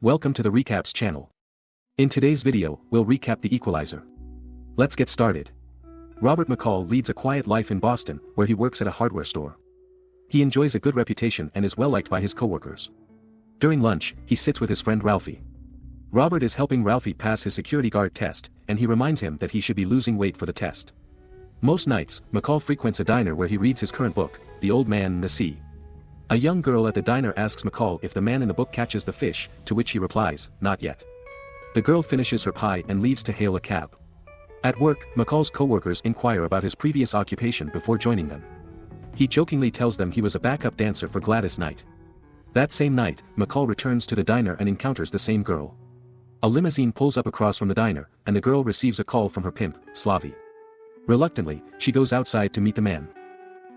Welcome to the Recaps channel. In today's video, we'll recap the Equalizer. Let's get started. Robert McCall leads a quiet life in Boston, where he works at a hardware store. He enjoys a good reputation and is well liked by his coworkers. During lunch, he sits with his friend Ralphie. Robert is helping Ralphie pass his security guard test, and he reminds him that he should be losing weight for the test. Most nights, McCall frequents a diner where he reads his current book, The Old Man and the Sea. A young girl at the diner asks McCall if the man in the book catches the fish, to which he replies, "Not yet." The girl finishes her pie and leaves to hail a cab. At work, McCall's coworkers inquire about his previous occupation before joining them. He jokingly tells them he was a backup dancer for Gladys Knight. That same night, McCall returns to the diner and encounters the same girl. A limousine pulls up across from the diner, and the girl receives a call from her pimp, Slavi. Reluctantly, she goes outside to meet the man.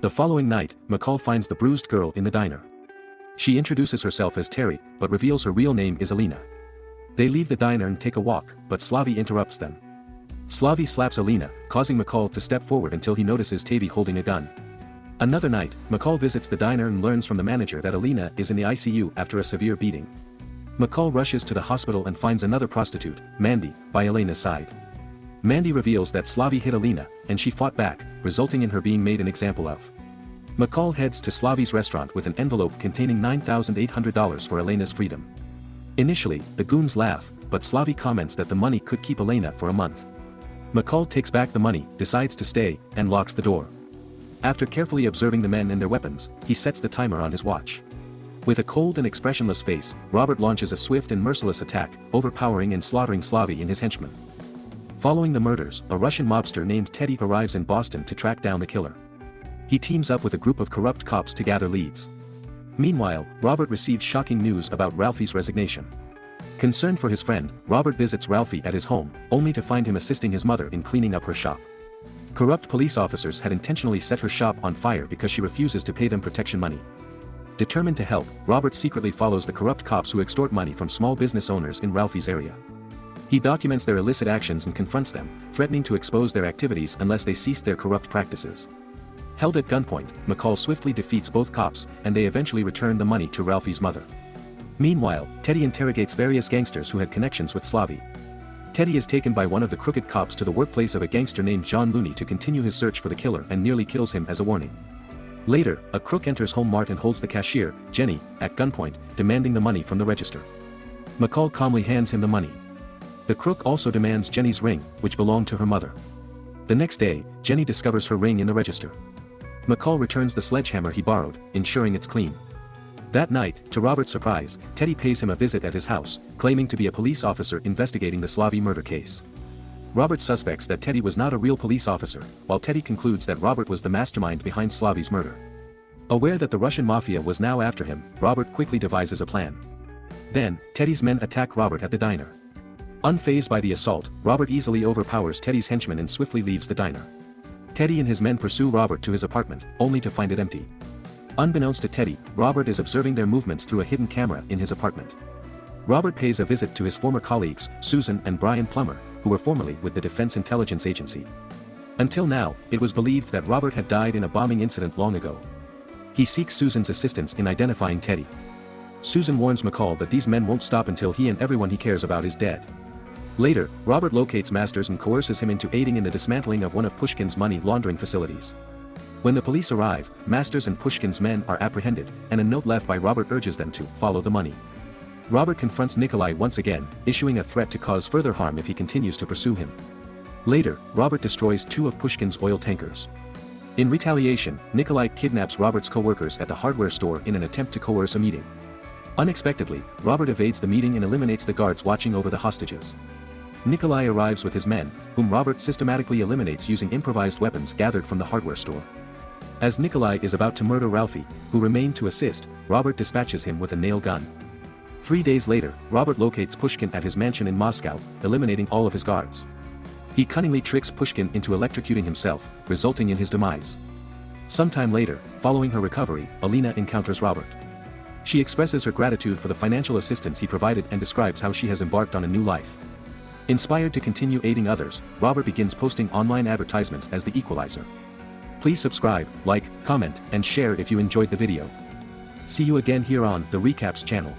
The following night, McCall finds the bruised girl in the diner. She introduces herself as Teri, but reveals her real name is Alina. They leave the diner and take a walk, but Slavi interrupts them. Slavi slaps Alina, causing McCall to step forward until he notices Teri holding a gun. Another night, McCall visits the diner and learns from the manager that Alina is in the ICU after a severe beating. McCall rushes to the hospital and finds another prostitute, Mandy, by Alina's side. Mandy reveals that Slavi hit Alina, and she fought back, resulting in her being made an example of. McCall heads to Slavi's restaurant with an envelope containing $9,800 for Elena's freedom. Initially, the goons laugh, but Slavi comments that the money could keep Elena for a month. McCall takes back the money, decides to stay, and locks the door. After carefully observing the men and their weapons, he sets the timer on his watch. With a cold and expressionless face, Robert launches a swift and merciless attack, overpowering and slaughtering Slavi and his henchmen. Following the murders, a Russian mobster named Teri arrives in Boston to track down the killer. He teams up with a group of corrupt cops to gather leads. Meanwhile, Robert receives shocking news about Ralphie's resignation. Concerned for his friend, Robert visits Ralphie at his home, only to find him assisting his mother in cleaning up her shop. Corrupt police officers had intentionally set her shop on fire because she refuses to pay them protection money. Determined to help, Robert secretly follows the corrupt cops who extort money from small business owners in Ralphie's area. He documents their illicit actions and confronts them, threatening to expose their activities unless they cease their corrupt practices. Held at gunpoint, McCall swiftly defeats both cops, and they eventually return the money to Ralphie's mother. Meanwhile, Teri interrogates various gangsters who had connections with Slavi. Teri is taken by one of the crooked cops to the workplace of a gangster named John Looney to continue his search for the killer and nearly kills him as a warning. Later, a crook enters Home Mart and holds the cashier, Jenny, at gunpoint, demanding the money from the register. McCall calmly hands him the money. The crook also demands Jenny's ring, which belonged to her mother. The next day, Jenny discovers her ring in the register. McCall returns the sledgehammer he borrowed, ensuring it's clean. That night, to Robert's surprise, Teri pays him a visit at his house, claiming to be a police officer investigating the Slavi murder case. Robert suspects that Teri was not a real police officer, while Teri concludes that Robert was the mastermind behind Slavi's murder. Aware that the Russian mafia was now after him, Robert quickly devises a plan. Then, Teri's men attack Robert at the diner. Unfazed by the assault, Robert easily overpowers Teri's henchmen and swiftly leaves the diner. Teri and his men pursue Robert to his apartment, only to find it empty. Unbeknownst to Teri, Robert is observing their movements through a hidden camera in his apartment. Robert pays a visit to his former colleagues, Susan and Brian Plummer, who were formerly with the Defense Intelligence Agency. Until now, it was believed that Robert had died in a bombing incident long ago. He seeks Susan's assistance in identifying Teri. Susan warns McCall that these men won't stop until he and everyone he cares about is dead. Later, Robert locates Masters and coerces him into aiding in the dismantling of one of Pushkin's money laundering facilities. When the police arrive, Masters and Pushkin's men are apprehended, and a note left by Robert urges them to follow the money. Robert confronts Nikolai once again, issuing a threat to cause further harm if he continues to pursue him. Later, Robert destroys two of Pushkin's oil tankers. In retaliation, Nikolai kidnaps Robert's co-workers at the hardware store in an attempt to coerce a meeting. Unexpectedly, Robert evades the meeting and eliminates the guards watching over the hostages. Nikolai arrives with his men, whom Robert systematically eliminates using improvised weapons gathered from the hardware store. As Nikolai is about to murder Ralphie, who remained to assist, Robert dispatches him with a nail gun. 3 days later, Robert locates Pushkin at his mansion in Moscow, eliminating all of his guards. He cunningly tricks Pushkin into electrocuting himself, resulting in his demise. Sometime later, following her recovery, Alina encounters Robert. She expresses her gratitude for the financial assistance he provided and describes how she has embarked on a new life. Inspired to continue aiding others, Robert begins posting online advertisements as the Equalizer. Please subscribe, like, comment, and share if you enjoyed the video. See you again here on the Recaps channel.